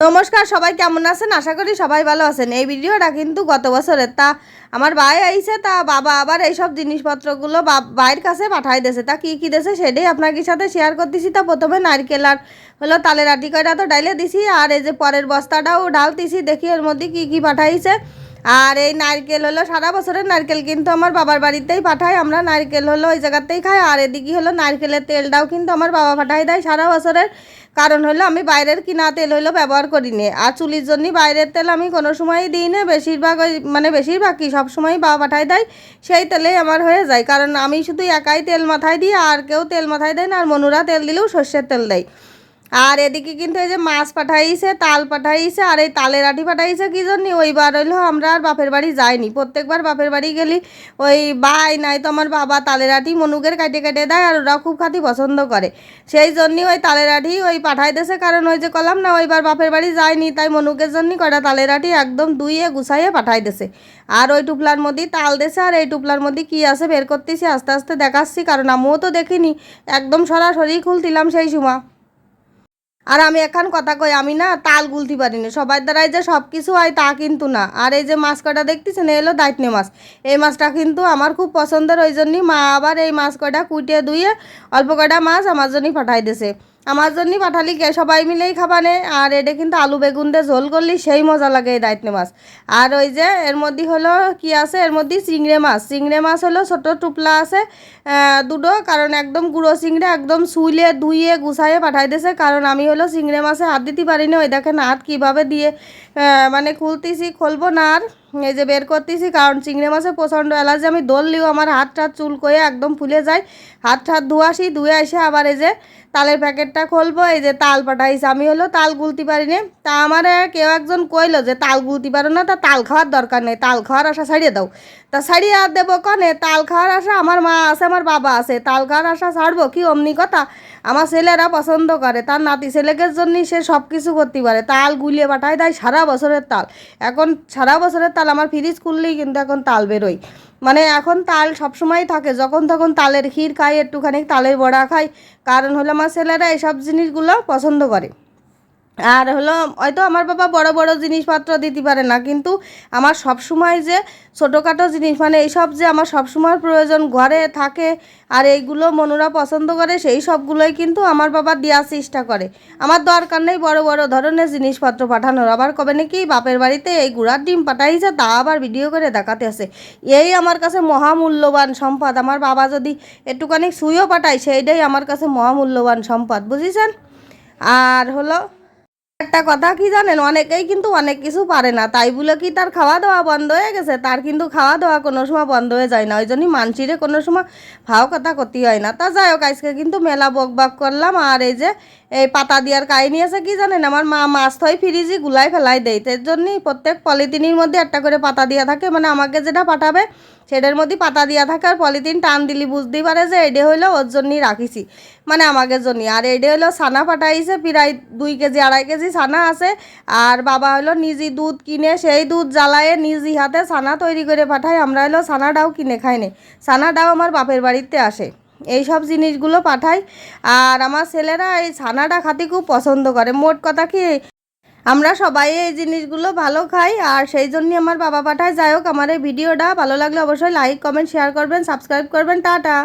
নমস্কার, সবাই কেমন আছেন? আশা করি সবাই ভালো আছেন। এই ভিডিওটা কিন্তু গত বছরের। তা আমার ভাই আইছে, তা বাবা আবার এইসব জিনিসপত্রগুলো ভাইয়ের কাছে পাঠাই দিয়েছে। তা কী কী দিয়েছে সেটাই আপনাদের সাথে শেয়ার করতেছি। তা প্রথমে নারকেল আর তালের আটি কয়টা তো ডাইলে দিছি, আর এই যে পরের বস্তাটাও ডালতেছি, দেখি এর মধ্যে কী কী পাঠাইছে। আর এই নারকেল সারা বছরের নারকেল কিন্তু আমার বাবার বাড়িতেই পাঠায়, আমরা নারকেল ওই জায়গাতেই খাই। আর এদিকে নারকেলের তেলটাও কিন্তু আমার বাবা পাঠাই দেয় সারা বছরের। কারণ আমি বাইরের কিনা তেল ব্যবহার করি নে। আর চুলির জন্য বাইরের তেল আমি কোনো সময়ই দিই না, বেশিরভাগ বেশিরভাগ কি সবসময়ই বাবা পাঠাই দেয়, সেই তেলেই আমার হয়ে যায়। কারণ আমি শুধু একাই তেল মাথায় দিই, আর কেউ তেল মাথায় দেয় না। আর মনুরা তেল দিলেও সর্ষের তেল দেয়। আর এদিকে কিন্তু এই যে মাছ পাঠাইছে, তাল পাঠাইছে, আর এই তালের আটি পাঠাইছে কী জন্য। ওইবার আমরা আর বাপের বাড়ি যাইনি। প্রত্যেকবার বাপের বাড়ি গেলি ওই বাই নাই তো আমার বাবা তালের আটি মনুকের কাটে কাটে দেয়, আর ওরা খুব খাতি পছন্দ করে। সেই জন্যই ওই তালের আটি পাঠাই দিয়েছে। কারণ ওই যে কলাম না, ওইবার বাপের বাড়ি যায়নি, তাই মনুকের জন্য কয়টা তালের আটি একদম ধুইয়ে গুছাইয়ে পাঠাই দিয়েছে। আর ওই টুপলার মধ্যে তাল দিয়েছে, আর এই টুপলার মধ্যে কী আছে বের করতেছি, আস্তে আস্তে দেখাচ্ছি। কারণ আমিও তো দেখিনি, একদম সরাসরি খুলতিলাম সেই সময়। আর আমি এখন কথা কই, আমি না তাল গুলতে পারি না। সবার দ্বারাই যে সব কিছু হয় তা কিন্তু না। আর এই যে মাছ কটা দেখতেছেন, এলো দাইতনে মাছ। এই মাছটা কিন্তু আমার খুব পছন্দের, ওই জন্যই মা আবার এই মাছ কটা কুইটে ধুয়ে অল্প কটা মাছ আমার জন্যই পাঠাই দিয়েছে। আমার জন্যই পাঠালি কে সবাই মিলেই খাবানে। আর এটা কিন্তু আলু বেগুন দিয়ে ঝোল করলি সেই মজা লাগে এই দাইতনে মাছ। আর ওই যে এর মধ্যে কি আছে, এর মধ্যে চিংড়ে মাছ। চিংড়ে মাছ ছোটো টুপলা আছে দুটো। কারণ একদম গুঁড়ো চিংড়ে একদম শুইলে ধুইয়ে গুছাইয়ে পাঠাই দিয়েছে। কারণ আমি চিংড়ে মাছে হাত দিতে পারি না। ওই দেখেন হাত কীভাবে দিয়ে খুলতেছি, খুলবো না। আর এই যে বের করতেছি, কারণ চিংড়ি মাছে প্রচণ্ড অ্যালার্জি। আমি দৌড়লিও আমার হাত টাত চুল করে একদম ফুলে যায়। হাত ঠাত ধুয়ে এসে আবার এই যে তালের প্যাকেটটা খুলবো। এই যে তাল পাঠাইছে, আমি তাল গুলতে পারি না। তা আমার কেউ একজন কইলো যে তাল গুলতে পারো না, তা তাল খাওয়ার দরকার নেই, তাল খাওয়ার আশা ছাড়িয়ে দাও। তা ছাড়িয়ে আর দেবো কনে? তাল খাওয়ার আশা আমার মা আছে, আমার বাবা আছে, তাল খাওয়ার আশা ছাড়বো কি? অমনি কথা। আমার ছেলেরা পছন্দ করে, তার নাতি ছেলেকের জন্যই সে সব কিছু করতে পারে। তাল গুলিয়ে পাঠায় দেয় সারা বছরের তাল। এখন সারা বছরের তাল আমার ফ্রিজ খুললেই কিন্তু এখন তাল বেরোয়। এখন তাল সবসময় থাকে, যখন তখন তালের ক্ষীর খাই, একটুখানি তালের বড়া খাই। কারণ আমার ছেলেরা এইসব জিনিসগুলো পছন্দ করে। আর হয়তো আমার বাবা বড় বড় জিনিসপত্র দিতে পারে না, কিন্তু আমার সব সময় যে ছোটোখাটো জিনিস এইসব যে আমার সব সময় প্রয়োজন ঘরে থাকে, আর এইগুলো মনুরা পছন্দ করে, সেই সবগুলোই কিন্তু আমার বাবা দেওয়ার চেষ্টা করে। আমার দরকার নেই বড় বড় ধরনের জিনিসপত্র পাঠানোর। আবার কবে নাকি বাপের বাড়িতে এই গুড়ার ডিম পাঠাইছে, তা আবার ভিডিও করে দেখাতে আসে। এই আমার কাছে মহামূল্যবান সম্পদ। আমার বাবা যদি একটুখানি সুইও পাঠায়, সেইটাই আমার কাছে মহামূল্যবান সম্পদ, বুঝেছেন? আর একটা কথা কি জানেন, অনেকেই কিন্তু অনেক কিছু পারে না, তাই বলে কি তার খাওয়া দাওয়া বন্ধ হয়ে গেছে? তার কিন্তু খাওয়া দাওয়া কোনো সময় বন্ধ হয়ে যায় না। ওই জন্যই মানসিরে কোনো সময় ভাও কথা করতে হয় না। তা যাই হোক, আজকে কিন্তু মেলা বক করলাম। আর এই যে এই পাতা দিয়ার কাহিনি আছে কি জানেন, আমার মা মাছ থই ফ্রিজে গুলাই ফেলাই দেয়। এর জন্যই প্রত্যেক পলিথিনের মধ্যে একটা করে পাতা দেওয়া থাকে। আমাকে যেটা পাঠাবে সেটার মধ্যে পাতা দেওয়া থাকে, আর পলিথিন টান দিলি বুঝতেই পারে যে এটা ওর জন্যই রাখিছি, আমাদের জন্য। আর এটা ছানা পাঠাইছে, প্রায় 2 কেজি 2.5 কেজি ছানা আছে। আর বাবা নিজে দুধ কিনে, সেই দুধ জ্বালায়ে নিজে হাতে ছানা তৈরি করে পাঠায়। আমরা ছানাটাও কিনে খাই না, ছানাটাও আমার বাপের বাড়িতে আসে। এই সব জিনিসগুলো পাঠাই। আর আমার ছেলেরা এই ছানাটা খাতে খুব পছন্দ করে। মোট কথা কি, আমরা সবাই এই জিনিসগুলো ভালো খাই, আর সেই জন্যই আমার বাবা পাঠায়। যাই হোক, আমার এই ভিডিওটা ভালো লাগলে অবশ্যই লাইক কমেন্ট শেয়ার করবেন, সাবস্ক্রাইব করবেন। টাটা।